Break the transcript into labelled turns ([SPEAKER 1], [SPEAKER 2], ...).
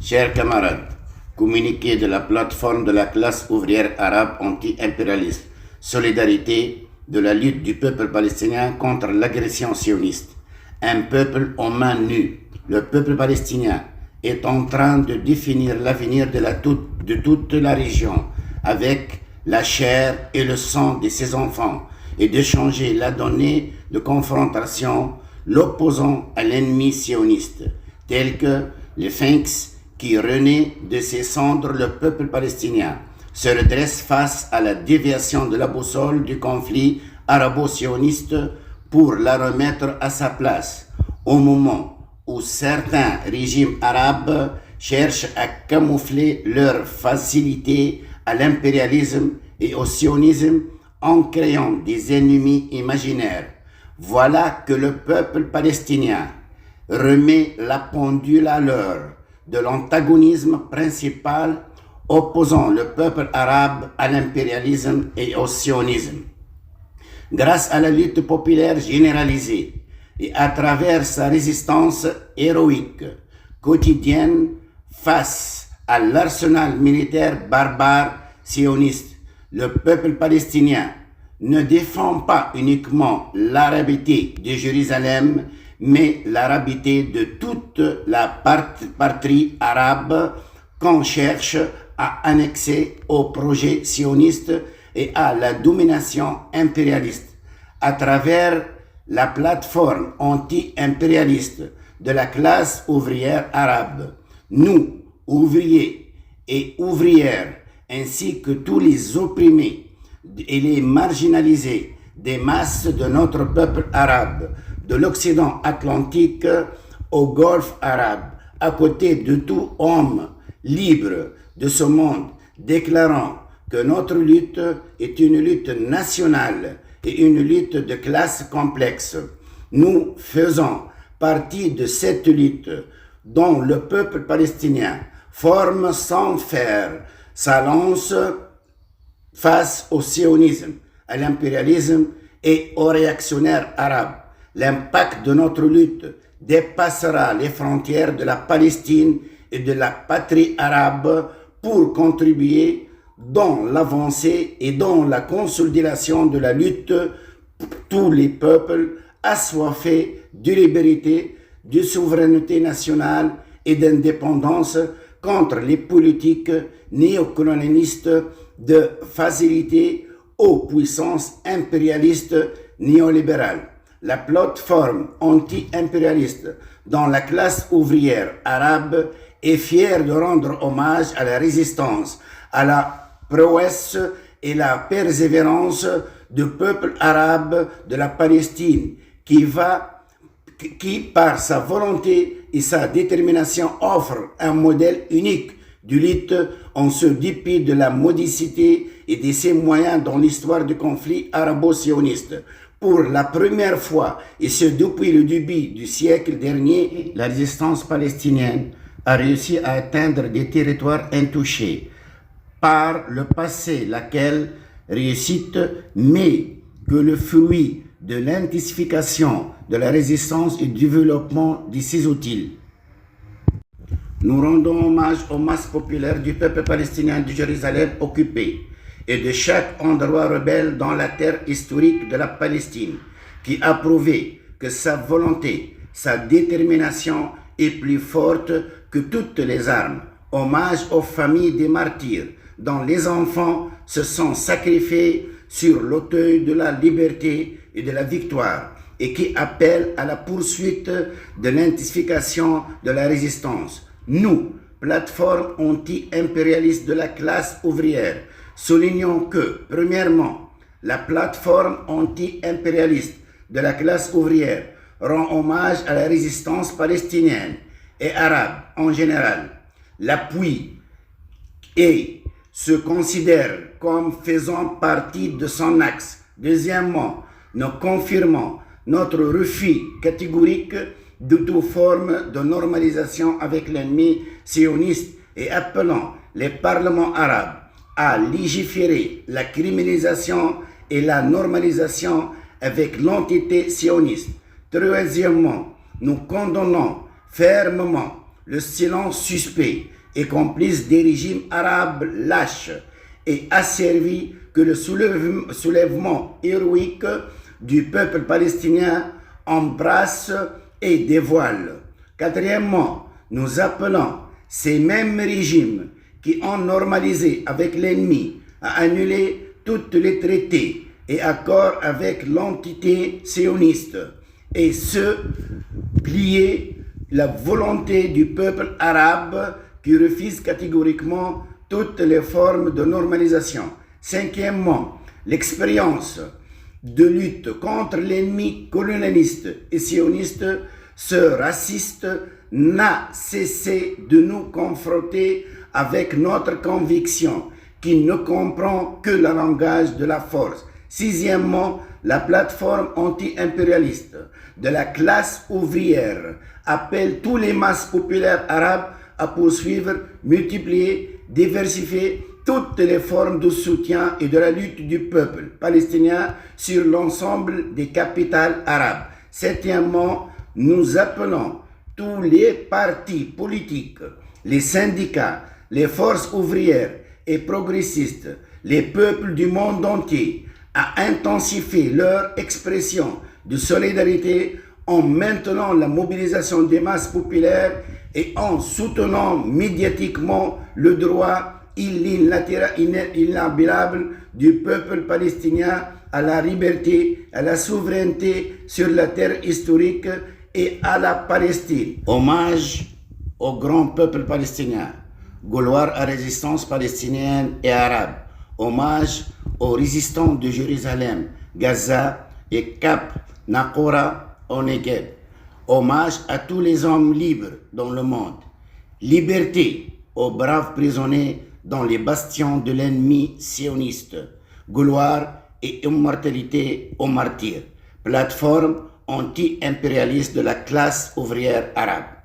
[SPEAKER 1] Chers camarades, communiqué de la plateforme de la classe ouvrière arabe anti-impérialiste, solidarité de la lutte du peuple palestinien contre l'agression sioniste. Un peuple aux mains nues, le peuple palestinien, est en train de définir l'avenir de toute la région avec la chair et le sang de ses enfants et de changer la donnée de confrontation l'opposant à l'ennemi sioniste, tel que le sphinx qui renaît de ses cendres. Le peuple palestinien se redresse face à la déviation de la boussole du conflit arabo-sioniste pour la remettre à sa place, au moment où certains régimes arabes cherchent à camoufler leur facilité à l'impérialisme et au sionisme en créant des ennemis imaginaires. Voilà que le peuple palestinien remet la pendule à l'heure de l'antagonisme principal opposant le peuple arabe à l'impérialisme et au sionisme. Grâce à la lutte populaire généralisée et à travers sa résistance héroïque quotidienne face à l'arsenal militaire barbare sioniste, le peuple palestinien ne défend pas uniquement l'arabité de Jérusalem, mais l'arabité de toute la patrie arabe qu'on cherche à annexer au projet sioniste et à la domination impérialiste. À travers la plateforme anti-impérialiste de la classe ouvrière arabe, nous, ouvriers et ouvrières, ainsi que tous les opprimés et les marginalisés des masses de notre peuple arabe, de l'Occident atlantique au Golfe arabe, à côté de tout homme libre de ce monde, déclarant que notre lutte est une lutte nationale et une lutte de classe complexe. Nous faisons partie de cette lutte dont le peuple palestinien forme sans faire sa lance face au sionisme, à l'impérialisme et aux réactionnaires arabes. L'impact de notre lutte dépassera les frontières de la Palestine et de la patrie arabe pour contribuer dans l'avancée et dans la consolidation de la lutte pour tous les peuples assoiffés de liberté, de souveraineté nationale et d'indépendance contre les politiques néocolonialistes de facilité aux puissances impérialistes néolibérales. La plateforme anti-impérialiste dans la classe ouvrière arabe est fière de rendre hommage à la résistance, à la prouesse et la persévérance du peuple arabe de la Palestine qui, par sa volonté et sa détermination, offre un modèle unique de lutte en ce dépit de la modicité et de ses moyens dans l'histoire du conflit arabo-sioniste. Pour la première fois, et ce depuis le début du siècle dernier, la résistance palestinienne a réussi à atteindre des territoires intouchés par le passé, laquelle réussite, mais que le fruit de l'intensification de la résistance et du développement de ses outils. Nous rendons hommage aux masses populaires du peuple palestinien de Jérusalem occupé et de chaque endroit rebelle dans la terre historique de la Palestine, qui a prouvé que sa volonté, sa détermination est plus forte que toutes les armes. Hommage aux familles des martyrs, dont les enfants se sont sacrifiés sur l'autel de la liberté et de la victoire, et qui appellent à la poursuite de l'intensification de la résistance. Nous, plateforme anti-impérialiste de la classe ouvrière, soulignons que, premièrement, la plateforme anti-impérialiste de la classe ouvrière rend hommage à la résistance palestinienne et arabe en général, l'appuie et se considère comme faisant partie de son axe. Deuxièmement, nous confirmons notre refus catégorique de toute forme de normalisation avec l'ennemi sioniste et appelons les parlements arabes à légiférer la criminalisation et la normalisation avec l'entité sioniste. Troisièmement, nous condamnons fermement le silence suspect et complice des régimes arabes lâches et asservis que le soulèvement héroïque du peuple palestinien embrasse et dévoile. Quatrièmement, nous appelons ces mêmes régimes qui ont normalisé avec l'ennemi à annuler tous les traités et accords avec l'entité sioniste et se plier la volonté du peuple arabe qui refuse catégoriquement toutes les formes de normalisation. Cinquièmement, l'expérience de lutte contre l'ennemi colonialiste et sioniste, ce raciste, n'a cessé de nous confronter avec notre conviction qui ne comprend que le langage de la force. Sixièmement, la plateforme anti-impérialiste de la classe ouvrière appelle tous les masses populaires arabes à poursuivre, multiplier, diversifier toutes les formes de soutien et de la lutte du peuple palestinien sur l'ensemble des capitales arabes. Septièmement, nous appelons tous les partis politiques, les syndicats, les forces ouvrières et progressistes, les peuples du monde entier à intensifier leur expression de solidarité en maintenant la mobilisation des masses populaires et en soutenant médiatiquement le droit inaliénable du peuple palestinien à la liberté, à la souveraineté sur la terre historique et à la Palestine. Hommage au grand peuple palestinien, gloire à la résistance palestinienne et arabe. Hommage aux résistants de Jérusalem, Gaza et Cap Nakora au Negev. Hommage à tous les hommes libres dans le monde. Liberté aux braves prisonniers dans les bastions de l'ennemi sioniste. Gloire et immortalité aux martyrs. Plateforme anti-impérialiste de la classe ouvrière arabe.